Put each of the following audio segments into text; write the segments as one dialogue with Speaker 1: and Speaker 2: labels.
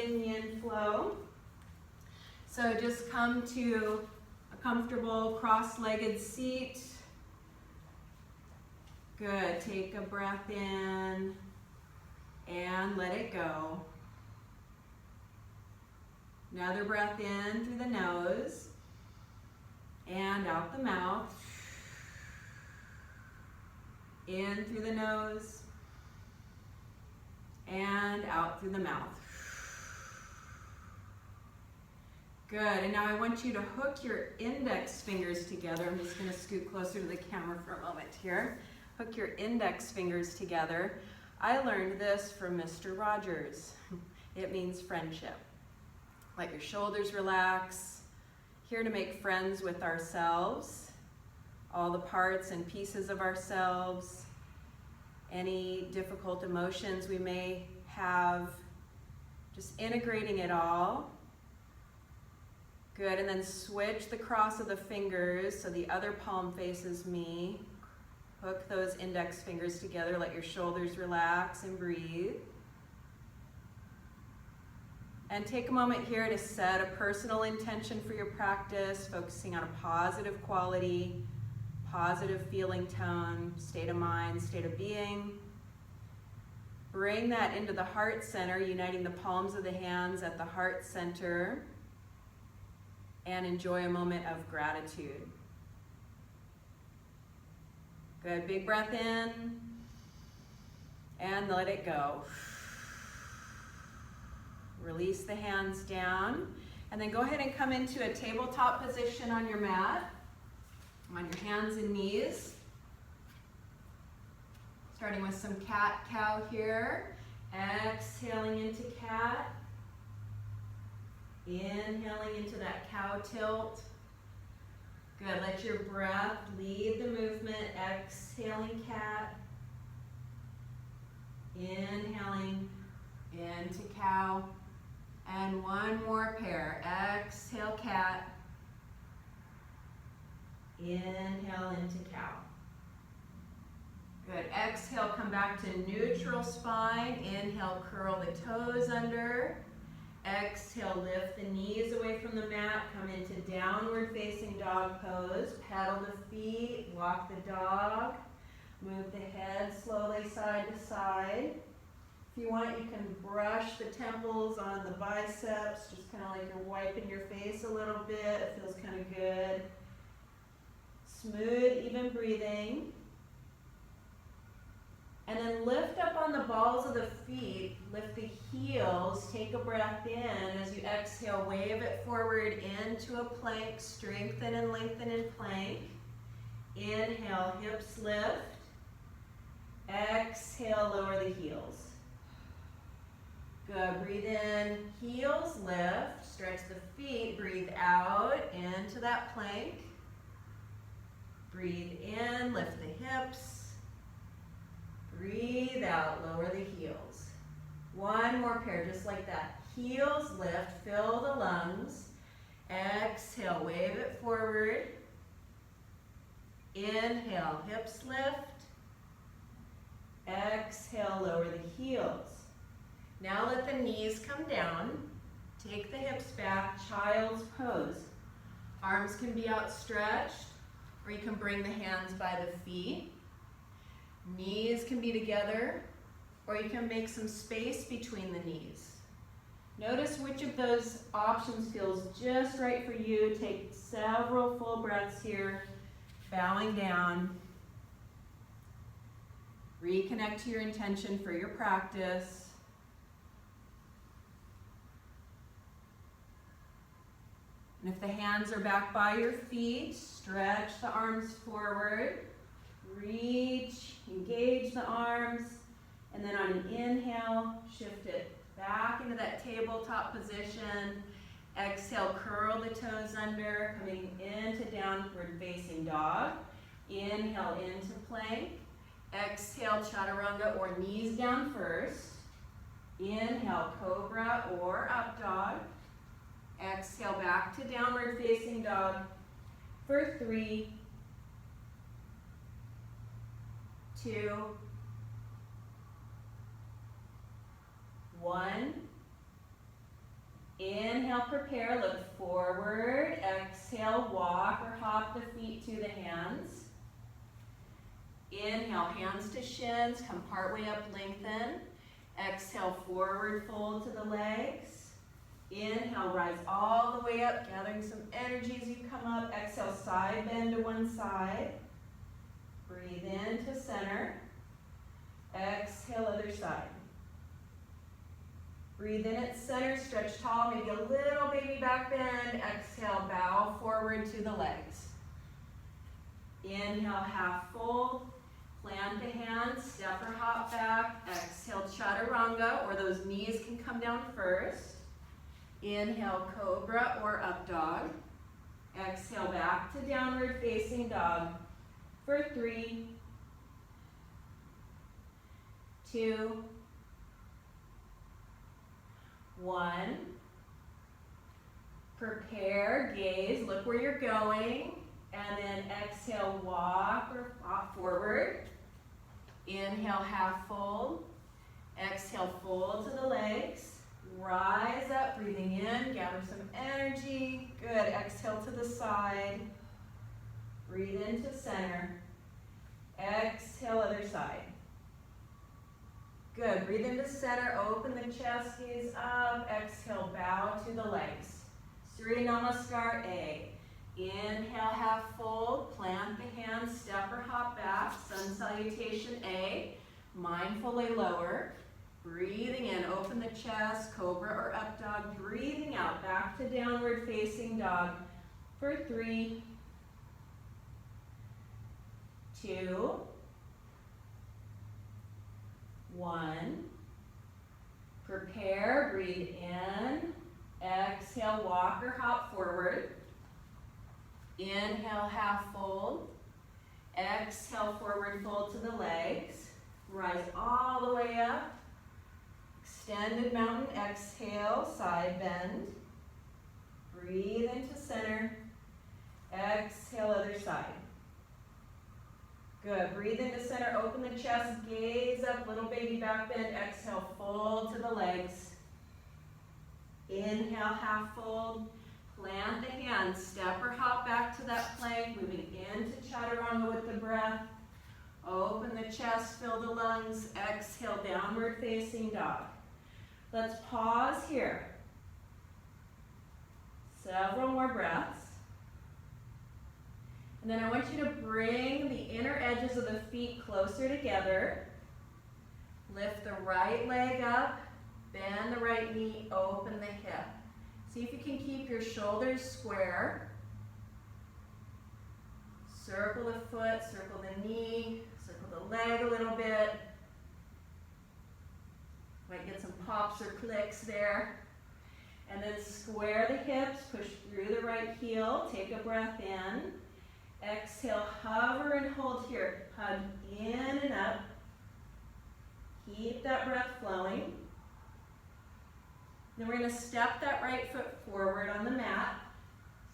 Speaker 1: VinYin flow. So just come to a comfortable cross-legged seat. Good, take a breath in and let it go. Another breath in through the nose and out the mouth. In through the nose and out through the mouth. Good, and now I want you to hook your index fingers together. I'm just gonna scoot closer to the camera for a moment here. Hook your index fingers together. I learned this from Mr. Rogers. It means friendship. Let your shoulders relax. Here to make friends with ourselves, all the parts and pieces of ourselves, any difficult emotions we may have, just integrating it all. Good, and then switch the cross of the fingers so the other palm faces me. Hook those index fingers together, let your shoulders relax and breathe. And take a moment here to set a personal intention for your practice, focusing on a positive quality, positive feeling tone, state of mind, state of being. Bring that into the heart center, uniting the palms of the hands at the heart center, and enjoy a moment of gratitude. Good, big breath in, and let it go. Release the hands down, and then go ahead and come into a tabletop position on your mat, on your hands and knees. Starting with some cat-cow here. Exhaling into cat. Inhaling into that cow tilt. Good, let your breath lead the movement. Exhaling cat. Inhaling into cow. And one more pair. Exhale cat. Inhale into cow. Good. Exhale, come back to neutral spine. Inhale, curl the toes under. Exhale, lift the knees away from the mat. Come into downward facing dog pose. Pedal the feet, walk the dog. Move the head slowly side to side. If you want, you can brush the temples on the biceps, just kind of like you're wiping your face a little bit. It feels kind of good. Smooth, even breathing. And then lift up on the balls of the feet, lift the heels, take a breath in. As you exhale, wave it forward into a plank, strengthen and lengthen in plank. Inhale, hips lift. Exhale, lower the heels. Good, breathe in, heels lift, stretch the feet, breathe out into that plank. Breathe in, lift the hips. Breathe out, lower the heels. One more pair, just like that. Heels lift, fill the lungs. Exhale, wave it forward. Inhale, hips lift. Exhale, lower the heels. Now let the knees come down. Take the hips back, child's pose. Arms can be outstretched, or you can bring the hands by the feet. Knees can be together, or you can make some space between the knees. Notice which of those options feels just right for you. Take several full breaths here, bowing down. Reconnect to your intention for your practice. And if the hands are back by your feet, stretch the arms forward. Reach, engage the arms, and then on an inhale, shift it back into that tabletop position. Exhale, curl the toes under, coming into downward facing dog. Inhale into plank. Exhale, chaturanga or knees down first. Inhale, cobra or up dog. Exhale, back to downward facing dog for 3, 2, 1. Inhale, prepare, look forward. Exhale, walk or hop the feet to the hands. Inhale, hands to shins, come partway up, lengthen. Exhale, forward fold to the legs. Inhale, rise all the way up, gathering some energy as you come up. Exhale, side bend to one side. Breathe in to center. Exhale, other side. Breathe in at center, stretch tall, maybe a little baby back bend. Exhale, bow forward to the legs. Inhale, half fold. Plant the hands, step or hop back. Exhale, chaturanga, or those knees can come down first. Inhale, cobra or up dog. Exhale, back to downward facing dog for 3, 2, 1. Prepare, gaze, look where you're going. And then exhale, walk or hop forward. Inhale, half fold. Exhale, fold to the legs. Rise up, breathing in, gather some energy. Good, exhale to the side. Breathe into center. Exhale, other side. Good, breathe into center, open the chest, gaze up. Exhale, bow to the legs. Surya Namaskar A. Inhale, half fold, plant the hands, step or hop back, sun salutation A, mindfully lower, breathing in, open the chest, cobra or up dog, breathing out, back to downward facing dog for 3, 2, 1, prepare, breathe in, exhale, walk or hop forward. Inhale, half fold. Exhale, forward fold to the legs. Rise all the way up. Extended mountain, exhale, side bend. Breathe into center. Exhale, other side. Good, breathe into center, open the chest, gaze up, little baby back bend. Exhale, fold to the legs. Inhale, half fold. Plant the hands, step or hop back to that plank, moving into chaturanga with the breath. Open the chest, fill the lungs, exhale, downward facing dog. Let's pause here. Several more breaths. And then I want you to bring the inner edges of the feet closer together. Lift the right leg up, bend the right knee, open the hip. See if you can keep your shoulders square. Circle the foot, circle the knee, circle the leg a little bit. Might get some pops or clicks there. And then square the hips, push through the right heel, take a breath in. Exhale, hover and hold here. Hug in and up. Keep that breath flowing. Then we're going to step that right foot forward on the mat.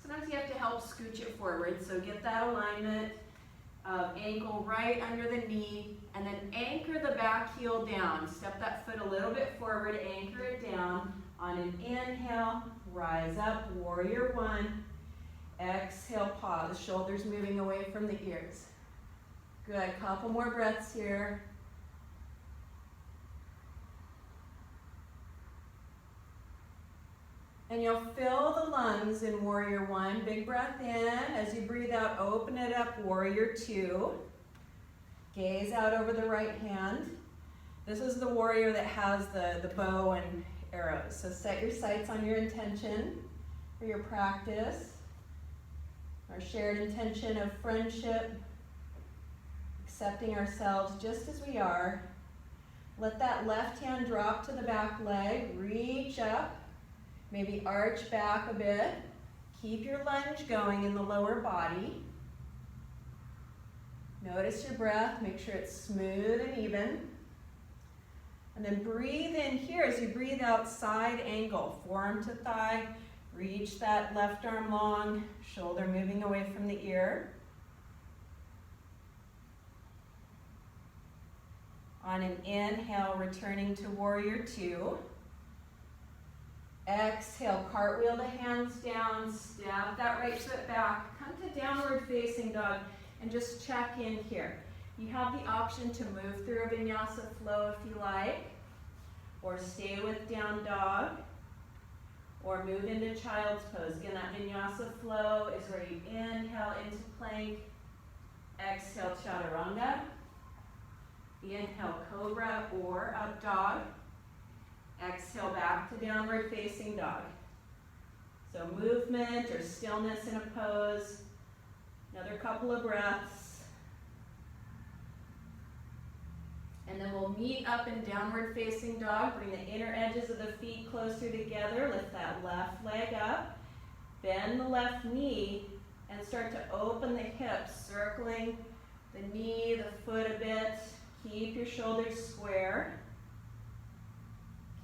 Speaker 1: Sometimes you have to help scooch it forward, so get that alignment of ankle right under the knee, and then anchor the back heel down. Step that foot a little bit forward, anchor it down. On an inhale, rise up, warrior 1. Exhale, pause, shoulders moving away from the ears. Good, couple more breaths here. And you'll fill the lungs in warrior 1. Big breath in. As you breathe out, open it up, warrior 2. Gaze out over the right hand. This is the warrior that has the bow and arrows. So set your sights on your intention for your practice. Our shared intention of friendship, accepting ourselves just as we are. Let that left hand drop to the back leg, reach up. Maybe arch back a bit. Keep your lunge going in the lower body. Notice your breath. Make sure it's smooth and even. And then breathe in here as you breathe out, side angle. Forearm to thigh. Reach that left arm long. Shoulder moving away from the ear. On an inhale, returning to warrior 2. Exhale, cartwheel the hands down, step that right foot back, come to downward facing dog, and just check in here. You have the option to move through a vinyasa flow if you like, or stay with down dog, or move into child's pose. Again, that vinyasa flow is where you inhale into plank, exhale chaturanga, inhale cobra or up dog, exhale back to downward facing dog. So movement or stillness in a pose, another couple of breaths. And then we'll meet up in downward facing dog. Bring the inner edges of the feet closer together. Lift that left leg up. Bend the left knee and start to open the hips, circling the knee, the foot a bit. Keep your shoulders square.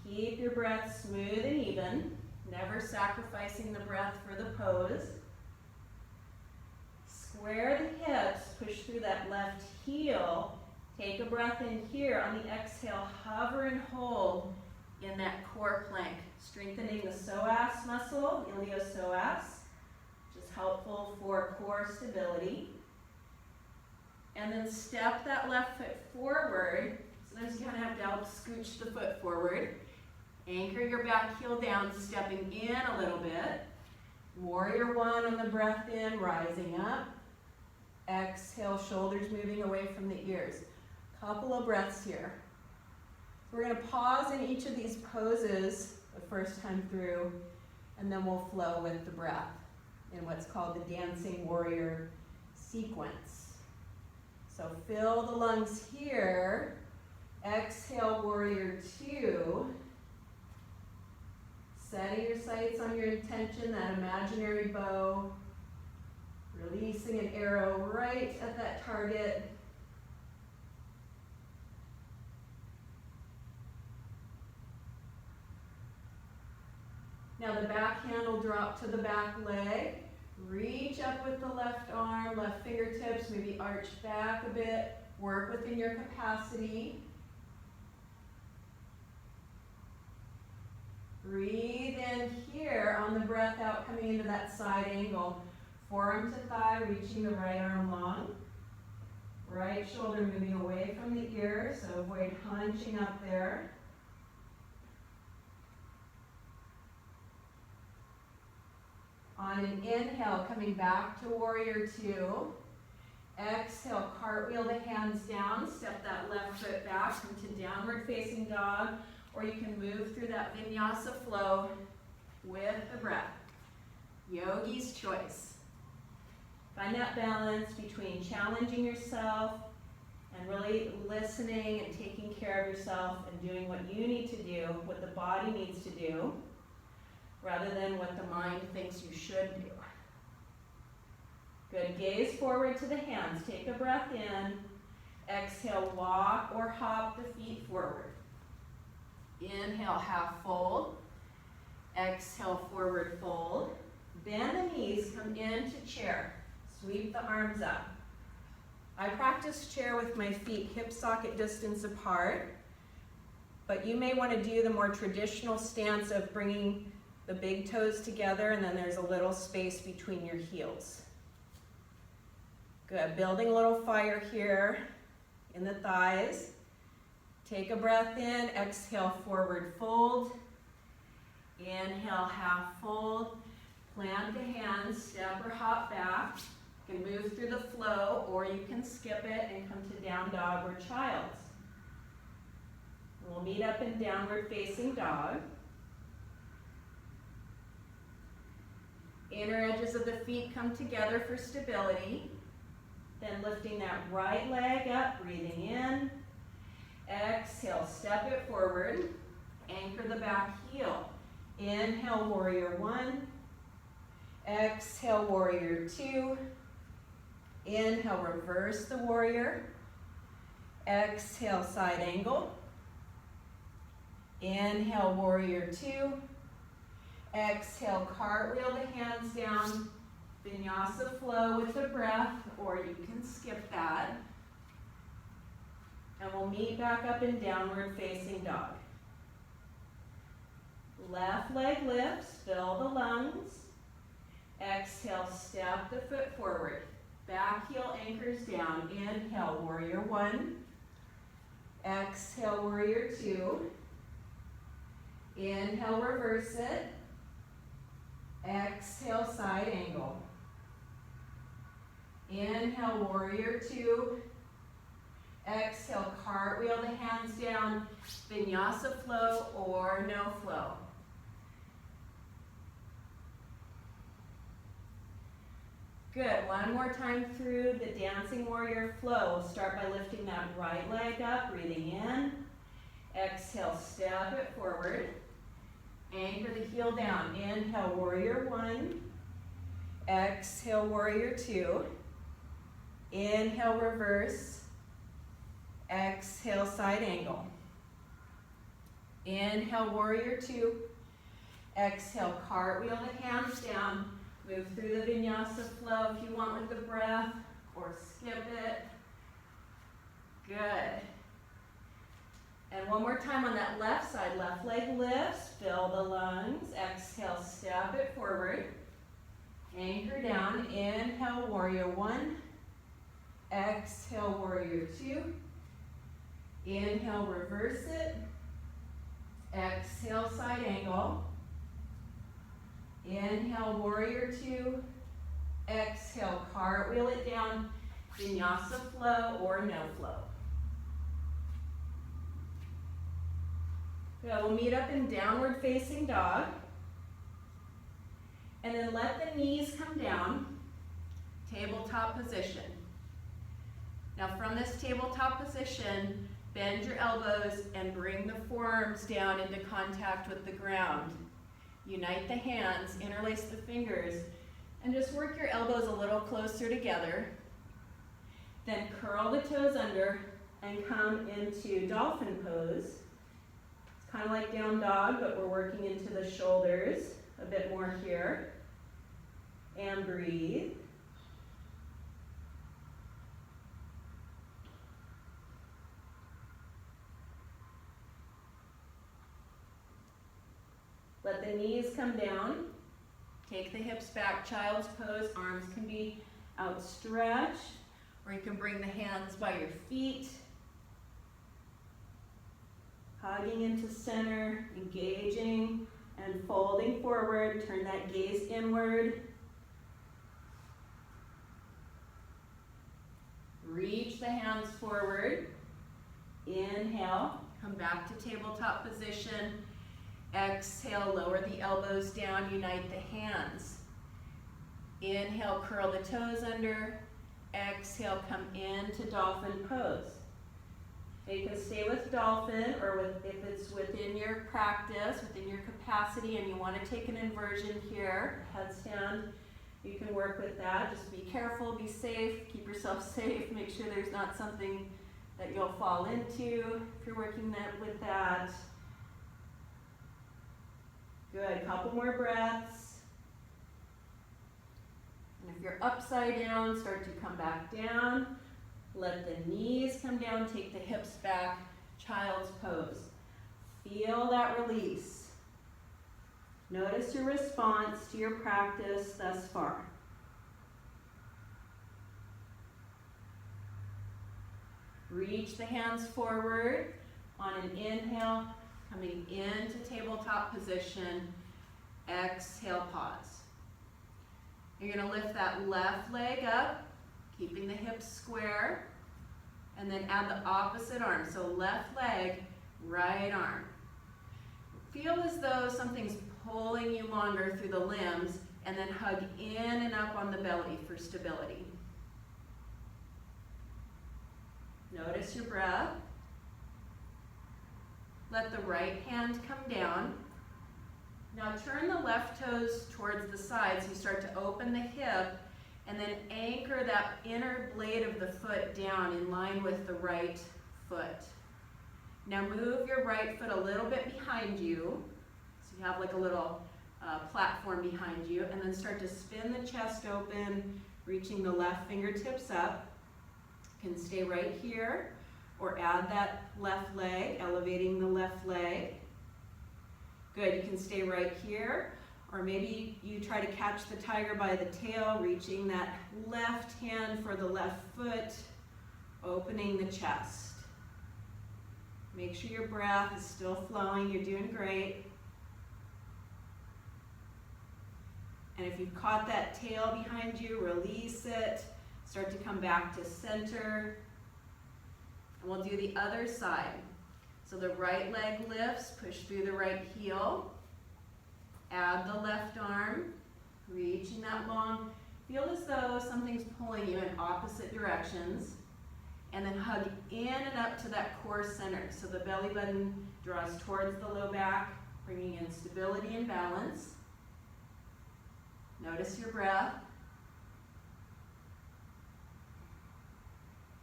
Speaker 1: Keep your breath smooth and even. Never sacrificing the breath for the pose. Square the hips. Push through that left heel. Take a breath in here. On the exhale, hover and hold in that core plank, strengthening the psoas muscle, iliopsoas, which is helpful for core stability. And then step that left foot forward. Sometimes you kind of have to help scooch the foot forward. Anchor your back heel down, stepping in a little bit. Warrior one on the breath in, rising up. Exhale, shoulders moving away from the ears. Couple of breaths here. So we're going to pause in each of these poses the first time through, and then we'll flow with the breath in what's called the dancing warrior sequence. So fill the lungs here. Exhale, warrior two. Setting your sights on your intention, that imaginary bow. Releasing an arrow right at that target. Now the back hand will drop to the back leg. Reach up with the left arm, left fingertips, maybe arch back a bit. Work within your capacity. Breathe in here on the breath out, coming into that side angle. Forearm to thigh, reaching the right arm long. Right shoulder moving away from the ear, so avoid hunching up there. On an inhale, coming back to warrior two. Exhale, cartwheel the hands down, step that left foot back into downward facing dog, or you can move through that vinyasa flow with the breath. Yogi's choice. Find that balance between challenging yourself and really listening and taking care of yourself and doing what you need to do, what the body needs to do, rather than what the mind thinks you should do. Good, gaze forward to the hands. Take a breath in. Exhale, walk or hop the feet forward. Inhale, half fold. Exhale, forward fold. Bend the knees, come into chair. Sweep the arms up. I practice chair with my feet hip socket distance apart, but you may want to do the more traditional stance of bringing the big toes together and then there's a little space between your heels. Good, building a little fire here in the thighs. Take a breath in, exhale, forward fold. Inhale, half fold. Plant the hands, step or hop back. You can move through the flow or you can skip it and come to down dog or child's. We'll meet up in downward facing dog. Inner edges of the feet come together for stability. Then lifting that right leg up, breathing in. Exhale, step it forward. Anchor the back heel. Inhale, warrior one. Exhale, warrior two. Inhale, reverse the warrior. Exhale, side angle. Inhale, warrior two. Exhale, cartwheel the hands down. Vinyasa flow with the breath, or you can skip that. And we'll meet back up in downward facing dog. Left leg lifts, fill the lungs. Exhale, step the foot forward. Back heel anchors down. Inhale, warrior one. Exhale, warrior two. Inhale, reverse it. Exhale, side angle. Inhale, warrior two. Exhale, cartwheel the hands down. Vinyasa flow or no flow. Good, one more time through the dancing warrior flow. We'll start by lifting that right leg up, breathing in. Exhale, step it forward. Anchor the heel down. Inhale, warrior one. Exhale, warrior two. Inhale, reverse. Exhale, side angle. Inhale, warrior two. Exhale, cartwheel the hands down. Move through the vinyasa flow if you want with the breath, or skip it. Good. And one more time on that left side, left leg lifts, fill the lungs. Exhale, step it forward. Anchor down. Inhale, warrior one. Exhale, warrior two. Inhale, reverse it. Exhale, side angle. Inhale, warrior two. Exhale, cartwheel it down. Vinyasa flow or no flow. Good, we'll meet up in downward facing dog. And then let the knees come down. Tabletop position. Now from this tabletop position, bend your elbows and bring the forearms down into contact with the ground. Unite the hands, interlace the fingers, and just work your elbows a little closer together. Then curl the toes under and come into dolphin pose. It's kind of like down dog, but we're working into the shoulders a bit more here. And breathe. Let the knees come down. Take the hips back, child's pose. Arms can be outstretched, or you can bring the hands by your feet. Hugging into center, engaging and folding forward. Turn that gaze inward. Reach the hands forward. Inhale, come back to tabletop position. Exhale, lower the elbows down, unite the hands. Inhale, curl the toes under. Exhale, come into dolphin pose. Now you can stay with dolphin, or if it's within your practice, within your capacity, and you want to take an inversion here, headstand, you can work with that. Just be careful, be safe, keep yourself safe, make sure there's not something that you'll fall into if you're working with that. Good, couple more breaths. And if you're upside down, start to come back down. Let the knees come down, take the hips back, child's pose. Feel that release. Notice your response to your practice thus far. Reach the hands forward on an inhale. Coming into tabletop position, exhale, pause. You're going to lift that left leg up, keeping the hips square, and then add the opposite arm. So left leg, right arm. Feel as though something's pulling you longer through the limbs, and then hug in and up on the belly for stability. Notice your breath. Let the right hand come down. Now turn the left toes towards the side, so you start to open the hip, and then anchor that inner blade of the foot down in line with the right foot. Now move your right foot a little bit behind you, so you have like a little platform behind you, and then start to spin the chest open, reaching the left fingertips up. You can stay right here, or add that left leg, elevating the left leg. Good, you can stay right here, or maybe you try to catch the tiger by the tail, reaching that left hand for the left foot, opening the chest. Make sure your breath is still flowing, you're doing great. And if you've caught that tail behind you, release it. Start to come back to center. And we'll do the other side. So the right leg lifts, push through the right heel. Add the left arm, reaching that long. Feel as though something's pulling you in opposite directions. And then hug in and up to that core center. So the belly button draws towards the low back, bringing in stability and balance. Notice your breath.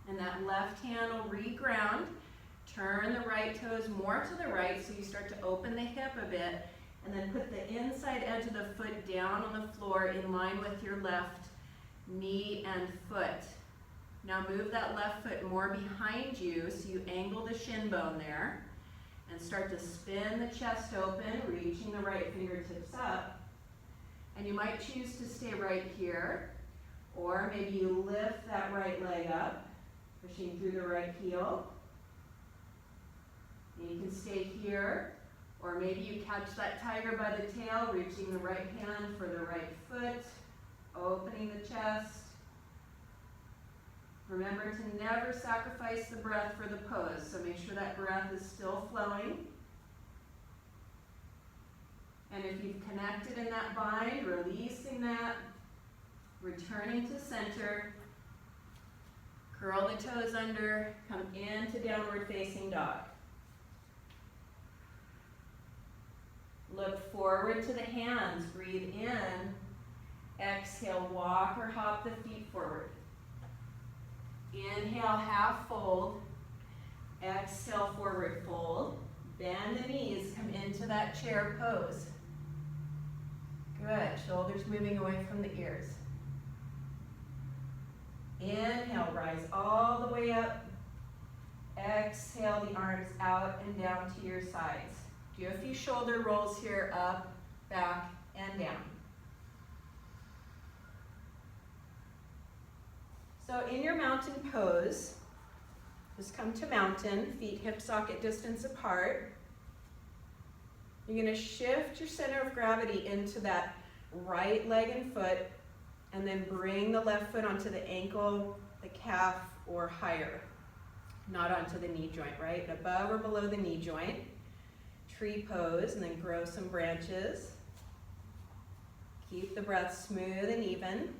Speaker 1: And that left hand will reground. Turn the right toes more to the right so you start to open the hip a bit. And then put the inside edge of the foot down on the floor in line with your left knee and foot. Now move that left foot more behind you so you angle the shin bone there. And start to spin the chest open, reaching the right fingertips up. And you might choose to stay right here, or maybe you lift that right leg up, pushing through the right heel. And you can stay here, or maybe you catch that tiger by the tail, reaching the right hand for the right foot, opening the chest. Remember to never sacrifice the breath for the pose, so make sure that breath is still flowing. And if you've connected in that bind, releasing that, returning to center, curl the toes under, come into downward facing dog. Look forward to the hands, breathe in, exhale, walk or hop the feet forward. Inhale, half fold, exhale, forward fold, bend the knees, come into that chair pose. Good, shoulders moving away from the ears. Inhale, rise all the way up. Exhale, the arms out and down to your sides. Do a few shoulder rolls here, up, back, and down. So in your mountain pose, just come to mountain, feet hip socket distance apart. You're going to shift your center of gravity into that right leg and foot, and then bring the left foot onto the ankle, the calf, or higher. Not onto the knee joint, right? Above or below the knee joint. Tree pose, and then grow some branches. Keep the breath smooth and even.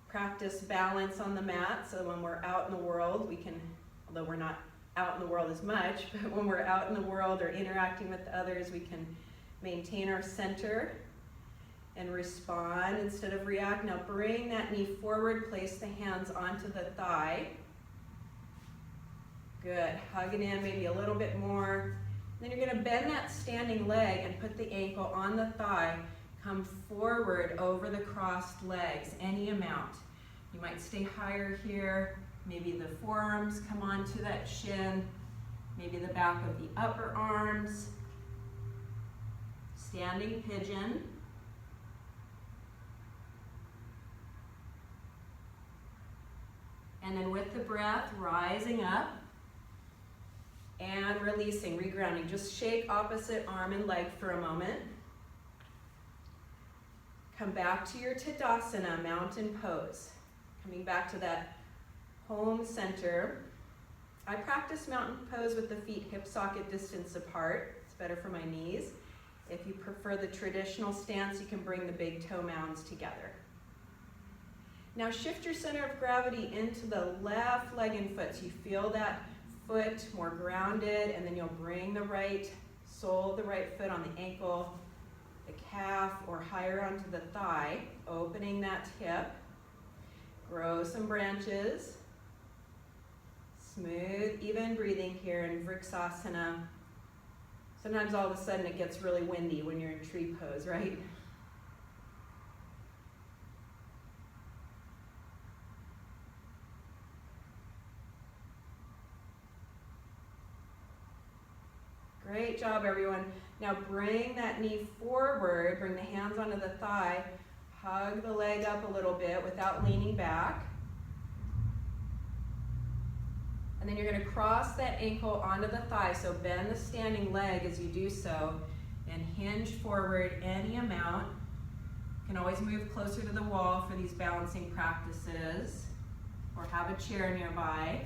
Speaker 1: Practice balance on the mat, so when we're out in the world, we can, although we're not out in the world as much, but when we're out in the world or interacting with others, we can maintain our center and respond instead of react. Now bring that knee forward, place the hands onto the thigh. Good, hug it in maybe a little bit more. Then you're gonna bend that standing leg and put the ankle on the thigh. Come forward over the crossed legs, any amount. You might stay higher here. Maybe the forearms come onto that shin. Maybe the back of the upper arms. Standing pigeon. And then with the breath, rising up and releasing, regrounding. Just shake opposite arm and leg for a moment. Come back to your Tadasana, mountain pose. Coming back to that home center. I practice mountain pose with the feet hip socket distance apart. It's better for my knees. If you prefer the traditional stance, you can bring the big toe mounds together. Now shift your center of gravity into the left leg and foot. So you feel that foot more grounded, and then you'll bring the right sole of the right foot on the ankle, the calf, or higher onto the thigh, opening that hip. Grow some branches. Smooth, even breathing here in Vriksasana. Sometimes all of a sudden it gets really windy when you're in tree pose, right? Great job, everyone. Now bring that knee forward, bring the hands onto the thigh, hug the leg up a little bit without leaning back. And then you're going to cross that ankle onto the thigh, so bend the standing leg as you do so, and hinge forward any amount. You can always move closer to the wall for these balancing practices, or have a chair nearby.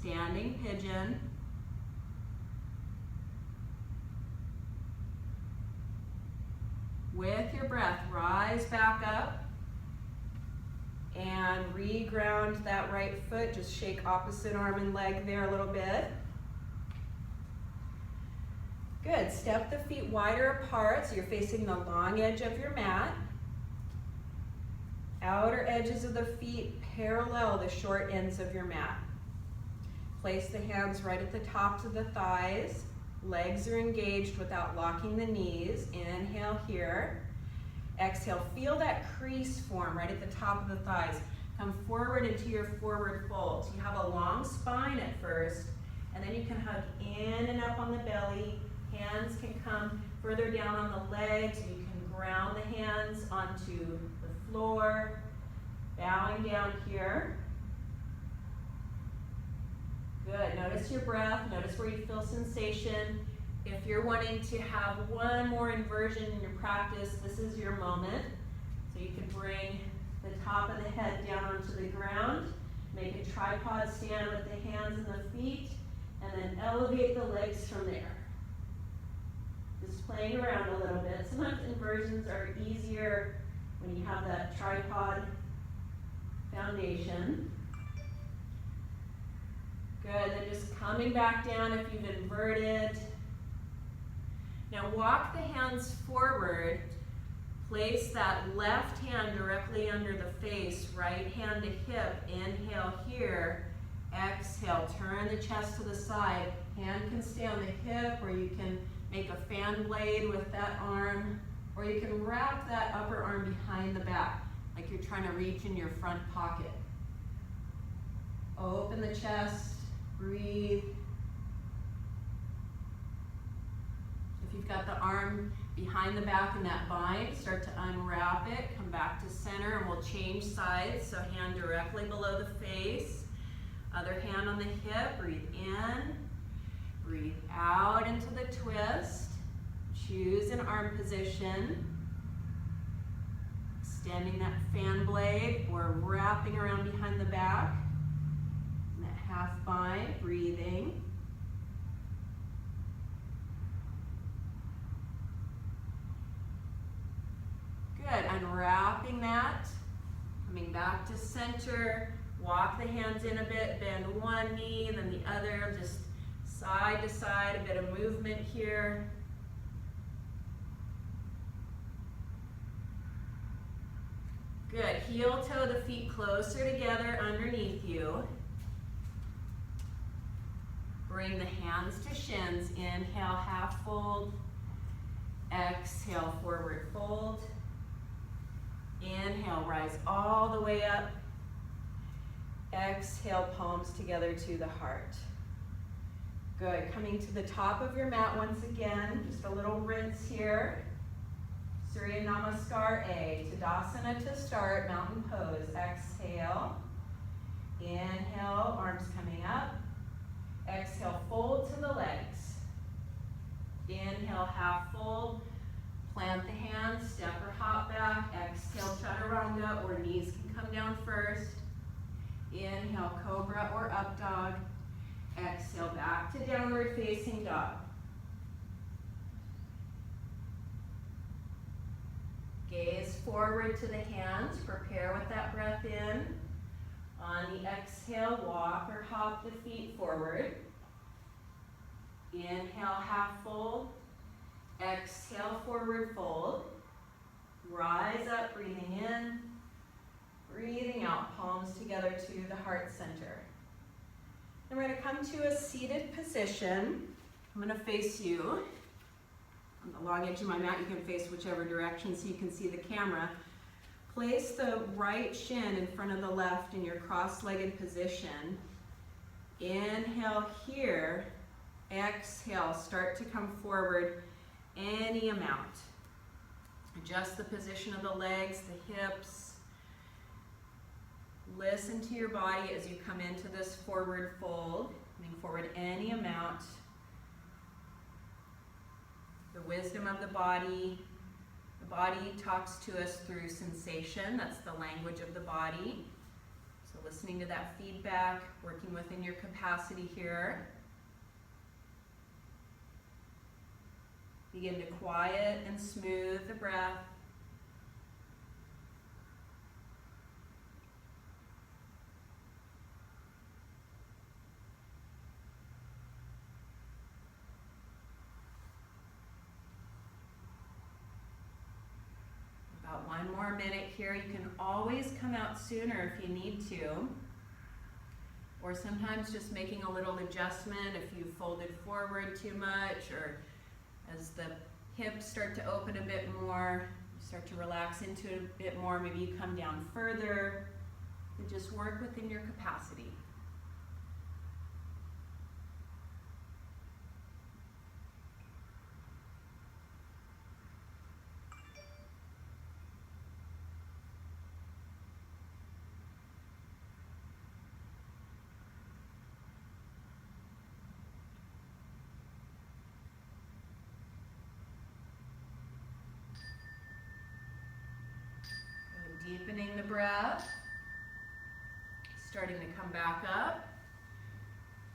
Speaker 1: Standing pigeon. With your breath, rise back up and re-ground that right foot. Just shake opposite arm and leg there a little bit. Good, step the feet wider apart so you're facing the long edge of your mat. Outer edges of the feet parallel the short ends of your mat. Place the hands right at the tops of the thighs. Legs are engaged without locking the knees. Inhale here. Exhale, feel that crease form right at the top of the thighs. Come forward into your forward fold. So you have a long spine at first, and then you can hug in and up on the belly. Hands can come further down on the legs. You can ground the hands onto the floor. Bowing down here. Good, notice your breath, notice where you feel sensation. If you're wanting to have one more inversion in your practice, this is your moment. So you can bring the top of the head down onto the ground, make a tripod stand with the hands and the feet, and then elevate the legs from there. Just playing around a little bit. Sometimes inversions are easier when you have that tripod foundation. Good, then just coming back down if you've inverted. Now walk the hands forward. Place that left hand directly under the face, right hand to hip. Inhale here. Exhale, turn the chest to the side. Hand can stay on the hip, or you can make a fan blade with that arm, or you can wrap that upper arm behind the back, like you're trying to reach in your front pocket. Open the chest. Breathe. If you've got the arm behind the back in that bind, start to unwrap it, come back to center, and we'll change sides. So hand directly below the face, other hand on the hip, breathe in, breathe out into the twist. Choose an arm position, extending that fan blade or wrapping around behind the back. Half bind, breathing. Good, unwrapping that, coming back to center, walk the hands in a bit, bend one knee, then the other, just side to side, a bit of movement here. Good, heel toe the feet closer together underneath you. Bring the hands to shins. Inhale, half fold. Exhale, forward fold. Inhale, rise all the way up. Exhale, palms together to the heart. Good, coming to the top of your mat once again. Just a little rinse here. Surya Namaskar A. Tadasana to start, mountain pose. Exhale. Inhale, arms coming up. Exhale, fold to the legs. Inhale, half fold. Plant the hands, step or hop back. Exhale, chaturanga, or knees can come down first. Inhale, cobra or up dog. Exhale, back to downward facing dog. Gaze forward to the hands. Prepare with that breath in. On the exhale, walk or hop the feet forward. Inhale, half fold. Exhale, forward fold. Rise up, breathing in. Breathing out, palms together to the heart center. And we're going to come to a seated position. I'm going to face you. On the long edge of my mat, you can face whichever direction so you can see the camera. Place the right shin in front of the left in your cross-legged position. Inhale here. Exhale, start to come forward any amount. Adjust the position of the legs, the hips. Listen to your body as you come into this forward fold. Coming forward any amount. The wisdom of the body. The body talks to us through sensation. That's the language of the body. So listening to that feedback, working within your capacity here. Begin to quiet and smooth the breath. About 1 more minute here. You can always come out sooner if you need to. Or sometimes just making a little adjustment if you folded forward too much, or as the hips start to open a bit more, you start to relax into it a bit more, maybe you come down further, and just work within your capacity. Deepening the breath, starting to come back up.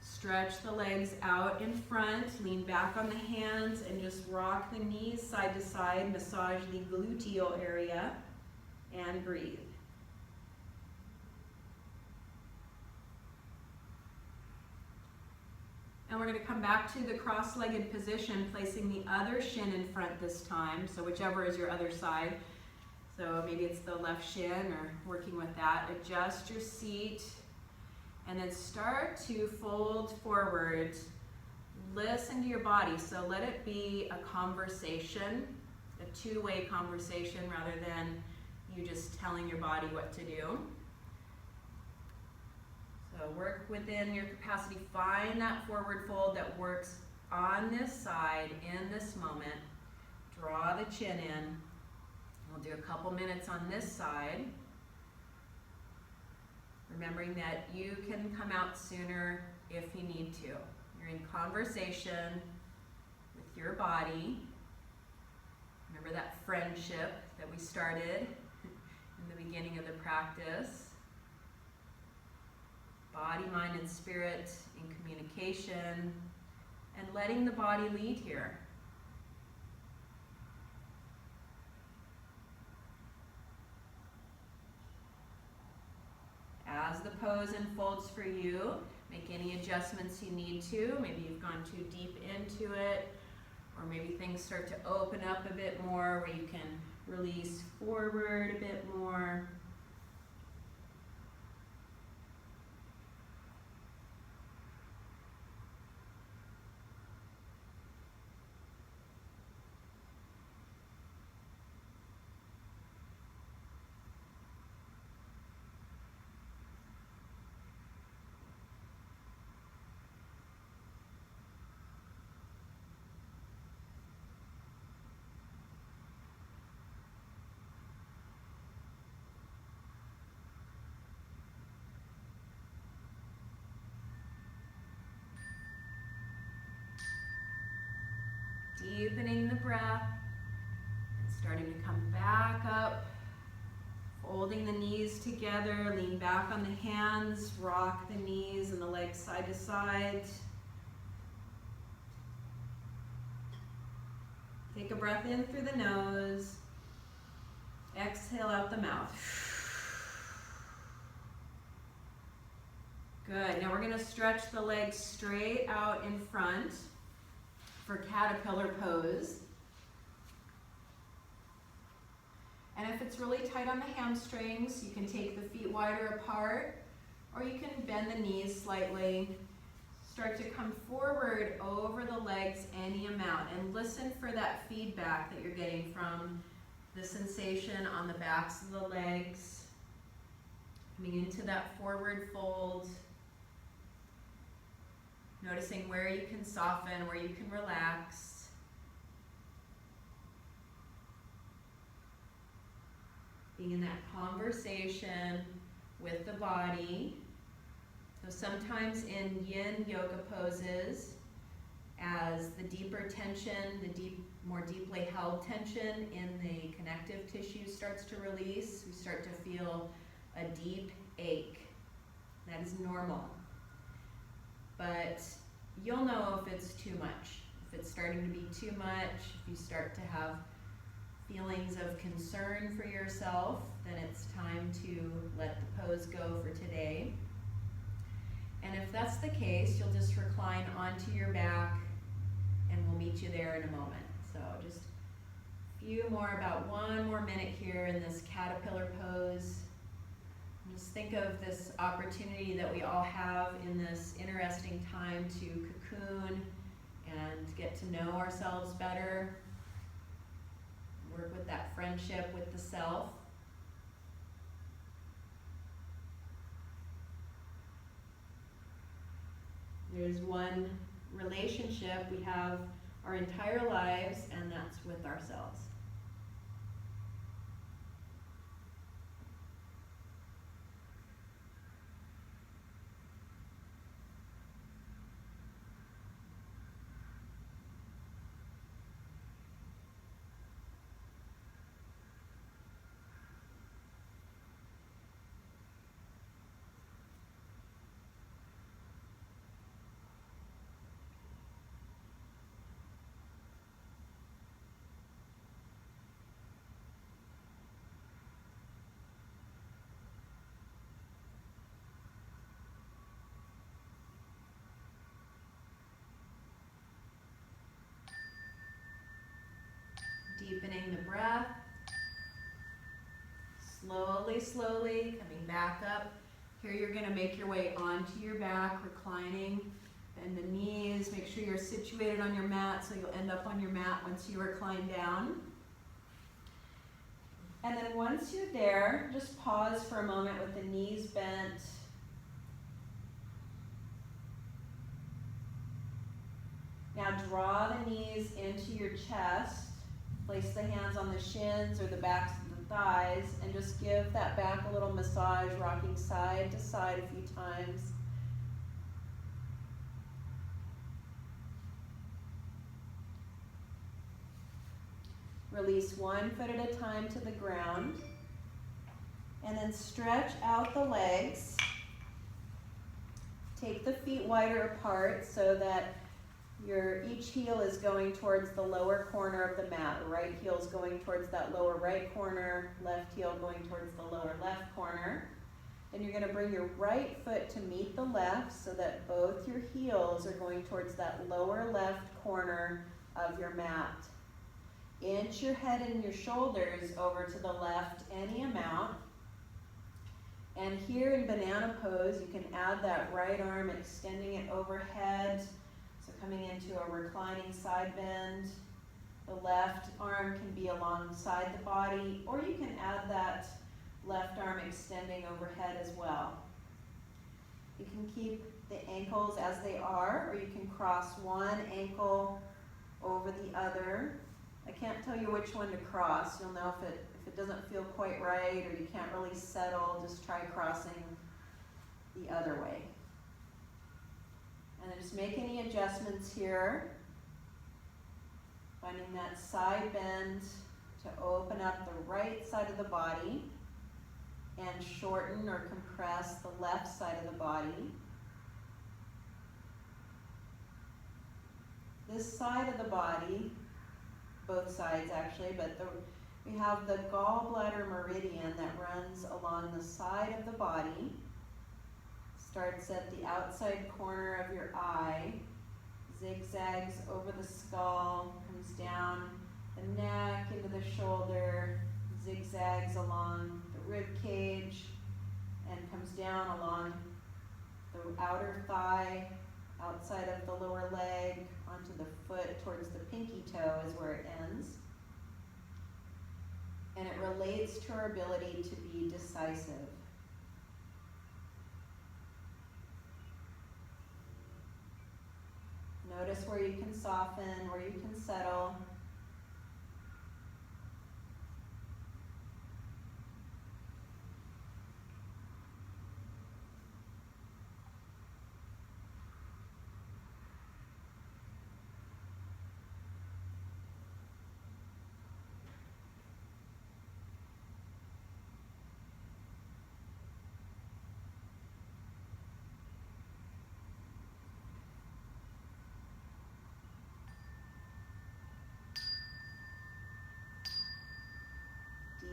Speaker 1: Stretch the legs out in front, lean back on the hands, and just rock the knees side to side, massage the gluteal area, and breathe. And we're going to come back to the cross-legged position, placing the other shin in front this time, so whichever is your other side. So maybe it's the left shin or working with that. Adjust your seat and then start to fold forward. Listen to your body. So let it be a conversation, a two-way conversation rather than you just telling your body what to do. So work within your capacity. Find that forward fold that works on this side in this moment. Draw the chin in. We'll do a couple minutes on this side. Remembering that you can come out sooner if you need to. You're in conversation with your body. Remember that friendship that we started in the beginning of the practice. Body, mind, and spirit in communication, and letting the body lead here. As the pose unfolds for you, make any adjustments you need to. Maybe you've gone too deep into it, or maybe things start to open up a bit more where you can release forward a bit more. Deepening the breath and starting to come back up, folding the knees together, lean back on the hands, rock the knees and the legs side to side. Take a breath in through the nose, exhale out the mouth. Good, now we're going to stretch the legs straight out in front for caterpillar pose. And if it's really tight on the hamstrings, you can take the feet wider apart, or you can bend the knees slightly. Start to come forward over the legs any amount, and listen for that feedback that you're getting from the sensation on the backs of the legs. Coming into that forward fold. Noticing where you can soften, where you can relax. Being in that conversation with the body. So sometimes in yin yoga poses, as the deeper tension, more deeply held tension in the connective tissue starts to release, we start to feel a deep ache. That is normal. But you'll know if it's too much. If it's starting to be too much, if you start to have feelings of concern for yourself, then it's time to let the pose go for today. And if that's the case, you'll just recline onto your back and we'll meet you there in a moment. So just a few more, about 1 more minute here in this caterpillar pose. Just think of this opportunity that we all have in this interesting time to cocoon and get to know ourselves better. Work with that friendship with the self. There's one relationship we have our entire lives, and that's with ourselves. Deepening the breath. Slowly, slowly coming back up. Here you're going to make your way onto your back, reclining. Bend the knees. Make sure you're situated on your mat so you'll end up on your mat once you recline down. And then once you're there, just pause for a moment with the knees bent. Now draw the knees into your chest. Place the hands on the shins or the backs of the thighs and just give that back a little massage, rocking side to side a few times. Release one foot at a time to the ground. And then stretch out the legs. Take the feet wider apart so that each heel is going towards the lower corner of the mat. Right heel is going towards that lower right corner, left heel going towards the lower left corner. Then you're going to bring your right foot to meet the left so that both your heels are going towards that lower left corner of your mat. Inch your head and your shoulders over to the left any amount. And here in banana pose, you can add that right arm, extending it overhead. So coming into a reclining side bend. The left arm can be alongside the body, or you can add that left arm extending overhead as well. You can keep the ankles as they are, or you can cross one ankle over the other. I can't tell you which one to cross. You'll know if it doesn't feel quite right or you can't really settle, just try crossing the other way. And then just make any adjustments here. Finding that side bend to open up the right side of the body and shorten or compress the left side of the body. This side of the body, both sides actually, but we have the gallbladder meridian that runs along the side of the body. Starts at the outside corner of your eye, zigzags over the skull, comes down the neck into the shoulder, zigzags along the rib cage, and comes down along the outer thigh, outside of the lower leg, onto the foot towards the pinky toe is where it ends. And it relates to our ability to be decisive. Notice where you can soften, where you can settle.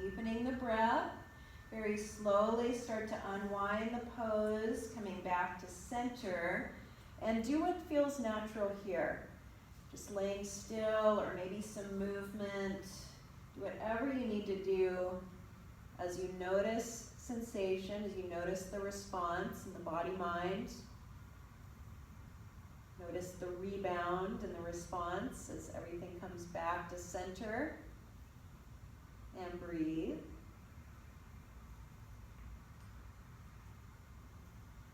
Speaker 1: Deepening the breath. Very slowly start to unwind the pose, coming back to center. And do what feels natural here. Just laying still or maybe some movement. Do whatever you need to do as you notice sensation, as you notice the response in the body-mind. Notice the rebound and the response as everything comes back to center. And breathe.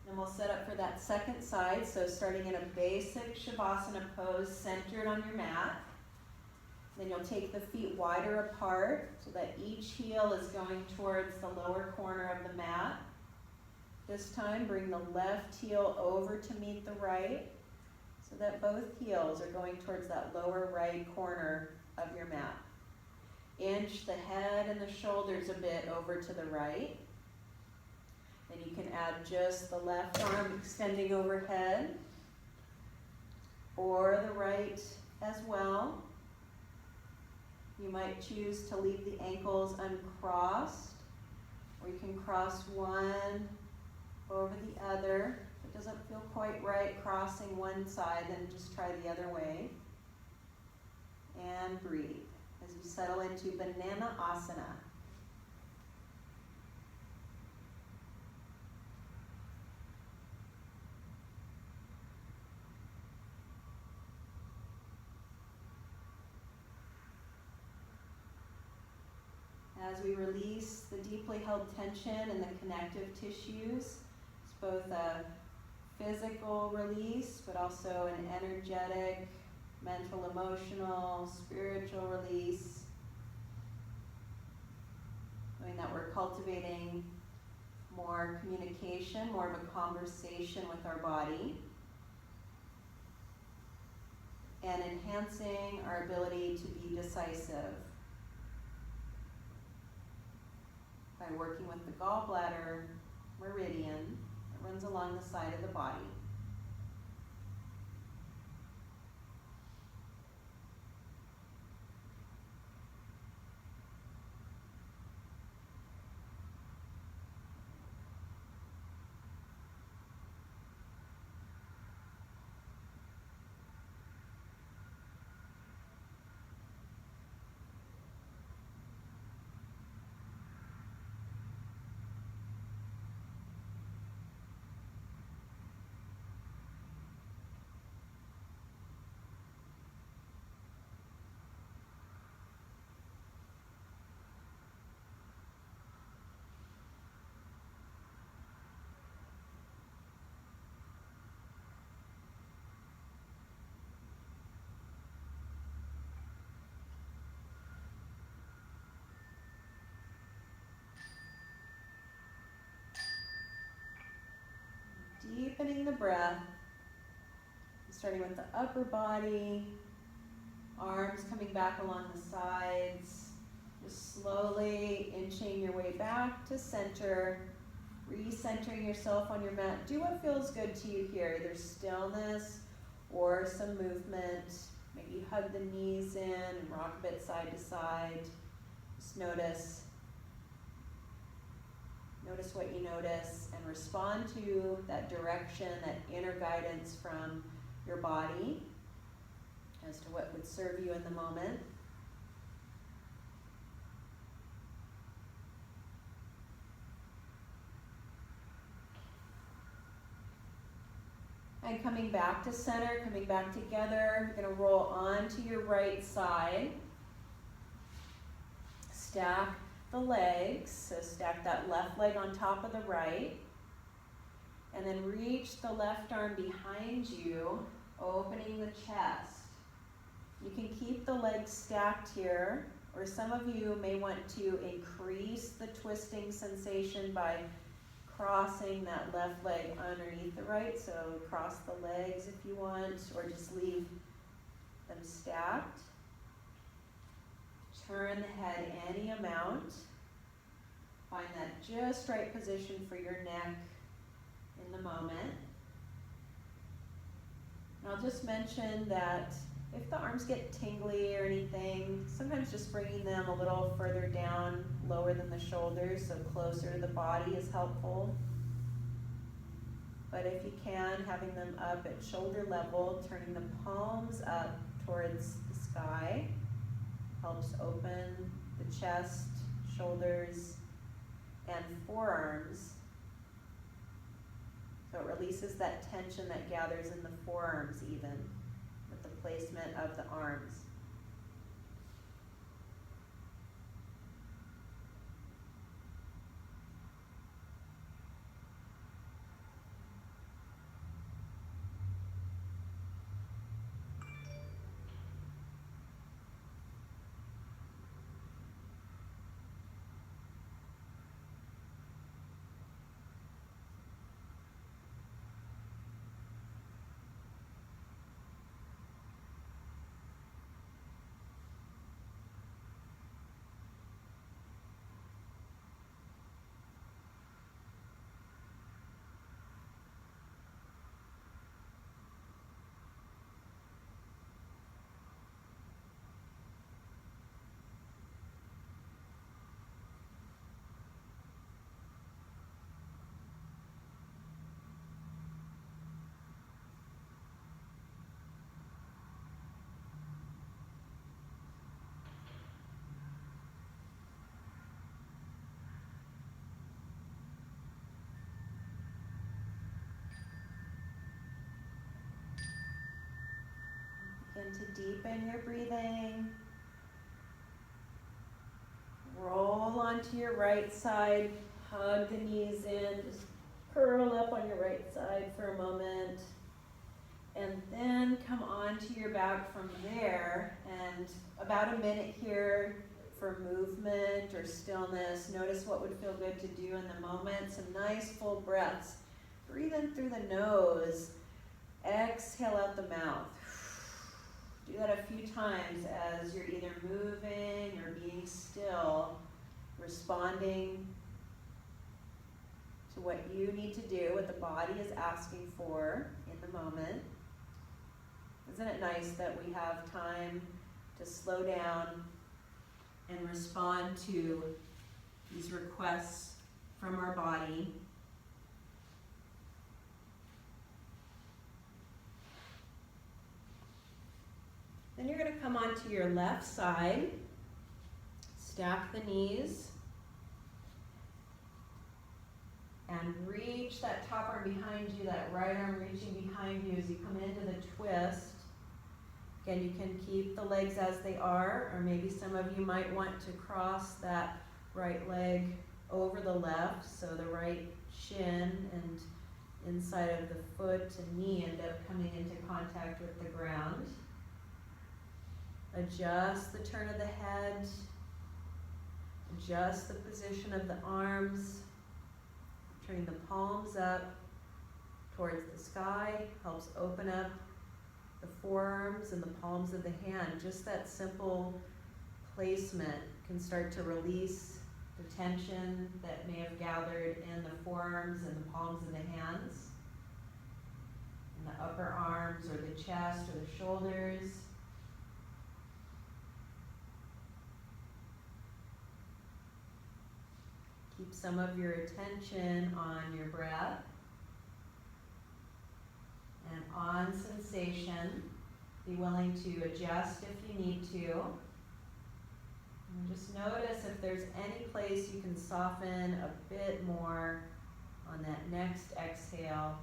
Speaker 1: And we'll set up for that second side. So starting in a basic Shavasana pose centered on your mat. Then you'll take the feet wider apart so that each heel is going towards the lower corner of the mat. This time bring the left heel over to meet the right so that both heels are going towards that lower right corner of your mat. Inch the head and the shoulders a bit over to the right. Then you can add just the left arm extending overhead, or the right as well. You might choose to leave the ankles uncrossed, or you can cross one over the other. If it doesn't feel quite right crossing one side, then just try the other way. And breathe as you settle into Banana Asana. As we release the deeply held tension in the connective tissues, it's both a physical release, but also an energetic, mental, emotional, spiritual release. Knowing that we're cultivating more communication, more of a conversation with our body, and enhancing our ability to be decisive by working with the gallbladder meridian that runs along the side of the body. Deepening the breath, starting with the upper body, arms coming back along the sides, just slowly inching your way back to center, recentering yourself on your mat. Do what feels good to you here, either stillness or some movement. Maybe hug the knees in and rock a bit side to side. Just notice what you notice and respond to that direction, that inner guidance from your body as to what would serve you in the moment. And coming back to center, coming back together, you're going to roll onto your right side. Stack the legs, so stack that left leg on top of the right, and then reach the left arm behind you opening the chest. You can keep the legs stacked here, or some of you may want to increase the twisting sensation by crossing that left leg underneath the right, so cross the legs if you want, or just leave them stacked. Turn the head any amount. Find that just right position for your neck in the moment. And I'll just mention that if the arms get tingly or anything, sometimes just bringing them a little further down, lower than the shoulders, so closer to the body is helpful. But if you can, having them up at shoulder level, turning the palms up towards the sky helps open the chest, shoulders, and forearms. So it releases that tension that gathers in the forearms even, with the placement of the arms. Begin to deepen your breathing. Roll onto your right side, hug the knees in, just curl up on your right side for a moment, and then come onto your back from there, and about a minute here for movement or stillness. Notice what would feel good to do in the moment. Some nice full breaths. Breathe in through the nose, exhale out the mouth. Do that a few times as you're either moving or being still, responding to what you need to do, what the body is asking for in the moment. Isn't it nice that we have time to slow down and respond to these requests from our body? Then you're going to come onto your left side, stack the knees, and reach that top arm behind you, that right arm reaching behind you as you come into the twist. Again, you can keep the legs as they are, or maybe some of you might want to cross that right leg over the left, so the right shin and inside of the foot and knee end up coming into contact with the ground. Adjust the turn of the head, adjust the position of the arms, turning the palms up towards the sky, helps open up the forearms and the palms of the hand. Just that simple placement can start to release the tension that may have gathered in the forearms and the palms of the hands, in the upper arms or the chest or the shoulders. Keep some of your attention on your breath and on sensation. Be willing to adjust if you need to. And just notice if there's any place you can soften a bit more on that next exhale.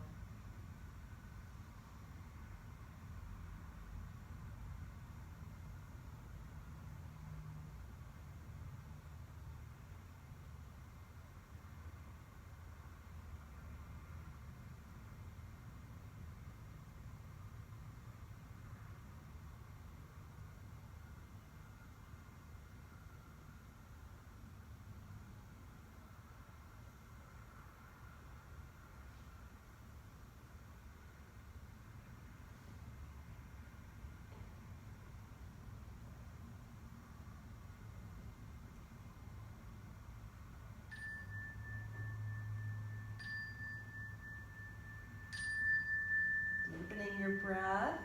Speaker 1: breath.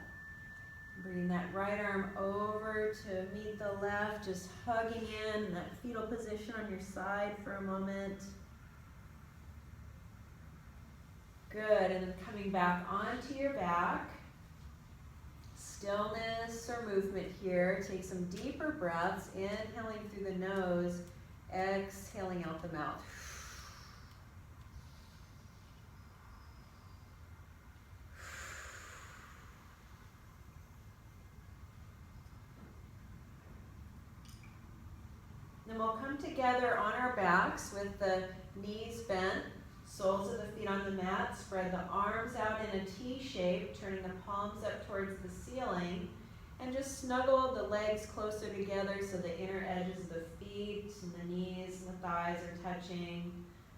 Speaker 1: Bring that right arm over to meet the left, just hugging in that fetal position on your side for a moment. Good, and then coming back onto your back. Stillness or movement here. Take some deeper breaths, inhaling through the nose, exhaling out the mouth. Then we'll come together on our backs with the knees bent, soles of the feet on the mat. Spread the arms out in a T shape, turning the palms up towards the ceiling. And just snuggle the legs closer together so the inner edges of the feet and the knees and the thighs are touching.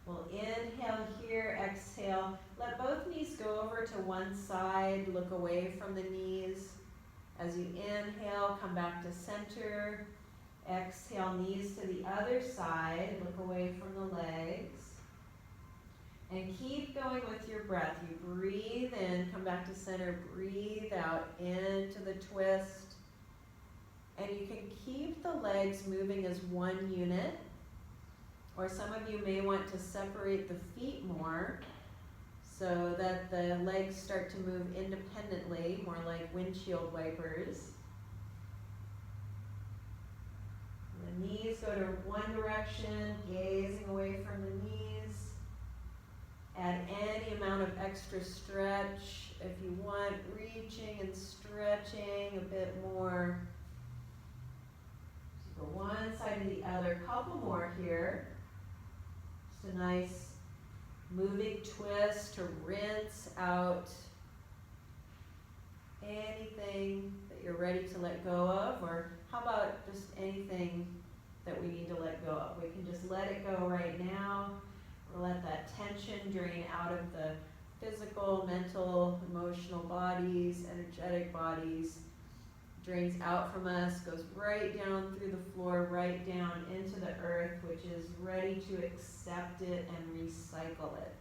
Speaker 1: We'll inhale here, exhale. Let both knees go over to one side, look away from the knees. As you inhale, come back to center. Exhale, knees to the other side, look away from the legs. And keep going with your breath. You breathe in, come back to center, breathe out into the twist. And you can keep the legs moving as one unit. Or some of you may want to separate the feet more so that the legs start to move independently, more like windshield wipers. The knees go to one direction, gazing away from the knees. Add any amount of extra stretch if you want, reaching and stretching a bit more. So go one side to the other, couple more here. Just a nice moving twist to rinse out anything that you're ready to let go of, or how about just anything that we need to let go of. We can just let it go right now. We'll let that tension drain out of the physical, mental, emotional bodies, energetic bodies. Drains out from us, goes right down through the floor, right down into the earth, which is ready to accept it and recycle it.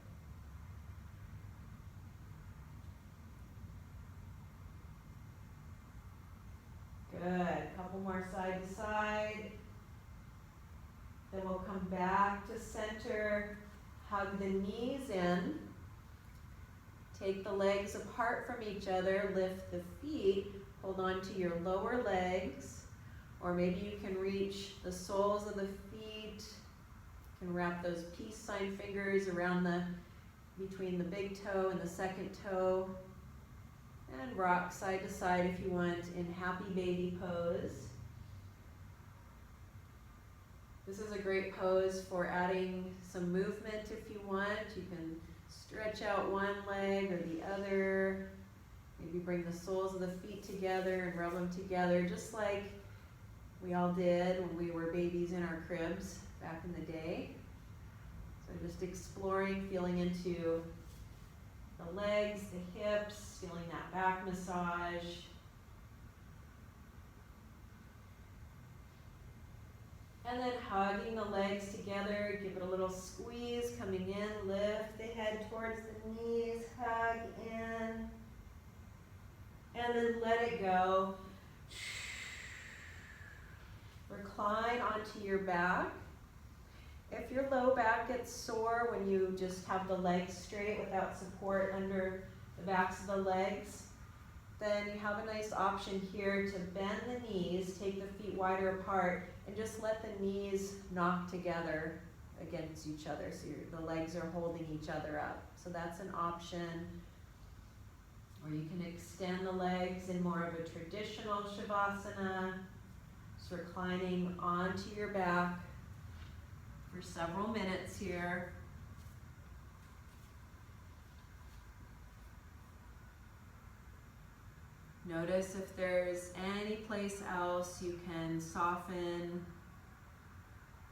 Speaker 1: Good. Couple more side to side. Then we'll come back to center. Hug the knees in. Take the legs apart from each other. Lift the feet. Hold on to your lower legs. Or maybe you can reach the soles of the feet. You can wrap those peace sign fingers around between the big toe and the second toe. And rock side to side if you want in happy baby pose. This is a great pose for adding some movement if you want. You can stretch out one leg or the other. Maybe bring the soles of the feet together and rub them together, just like we all did when we were babies in our cribs back in the day. So just exploring, feeling into the legs, the hips, feeling that back massage. And then hugging the legs together, give it a little squeeze, coming in, lift the head towards the knees, hug in, and then let it go. Recline onto your back. If your low back gets sore when you just have the legs straight without support under the backs of the legs, then you have a nice option here to bend the knees, take the feet wider apart, and just let the knees knock together against each other so the legs are holding each other up. So that's an option. Or you can extend the legs in more of a traditional Shavasana, just reclining onto your back for several minutes here. Notice if there's any place else you can soften,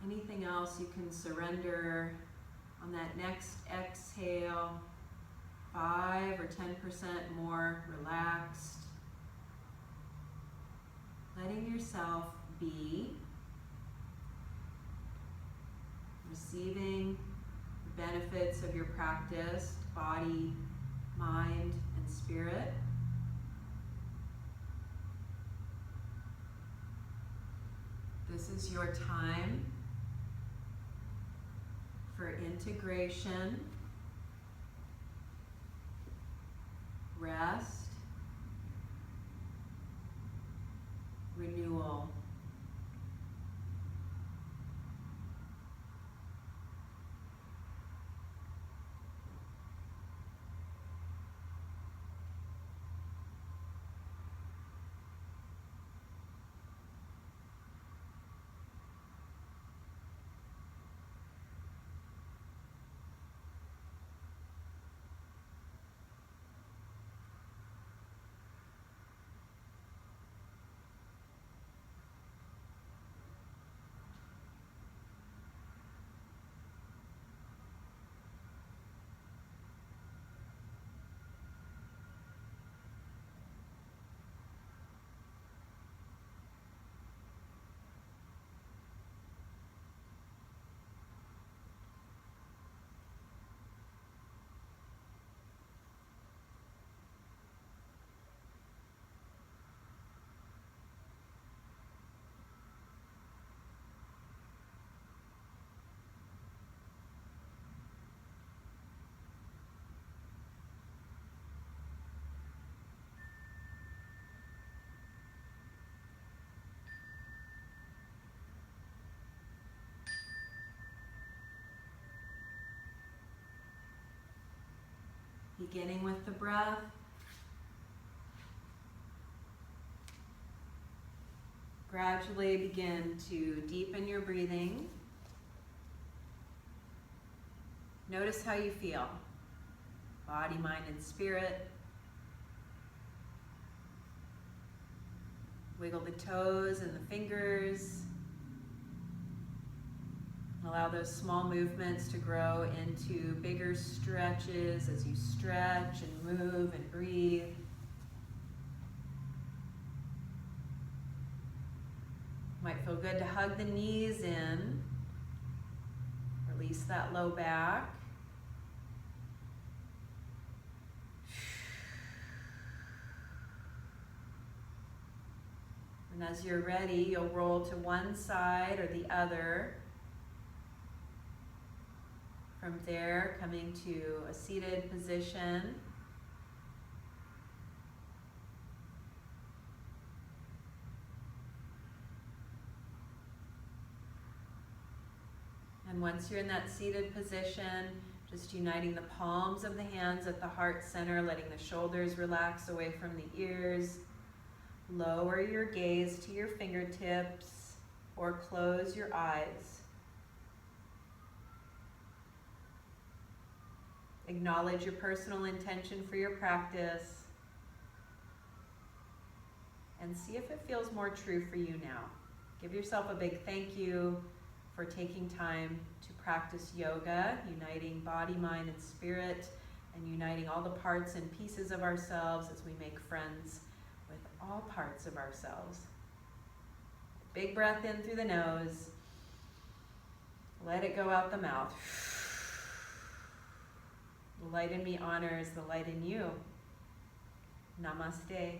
Speaker 1: anything else you can surrender on that next exhale, 5 or 10% more relaxed. Letting yourself be, receiving the benefits of your practice, body, mind, and spirit. This is your time for integration, rest, renewal. Beginning with the breath. Gradually begin to deepen your breathing. Notice how you feel. Body, mind, and spirit. Wiggle the toes and the fingers. Allow those small movements to grow into bigger stretches as you stretch and move and breathe. Might feel good to hug the knees in. Release that low back. And as you're ready, you'll roll to one side or the other. From there, coming to a seated position. And once you're in that seated position, just uniting the palms of the hands at the heart center, letting the shoulders relax away from the ears. Lower your gaze to your fingertips or close your eyes. Acknowledge your personal intention for your practice and see if it feels more true for you now. Give yourself a big thank you for taking time to practice yoga, uniting body, mind, and spirit, and uniting all the parts and pieces of ourselves as we make friends with all parts of ourselves. Big breath in through the nose. Let it go out the mouth. The light in me honors the light in you. Namaste.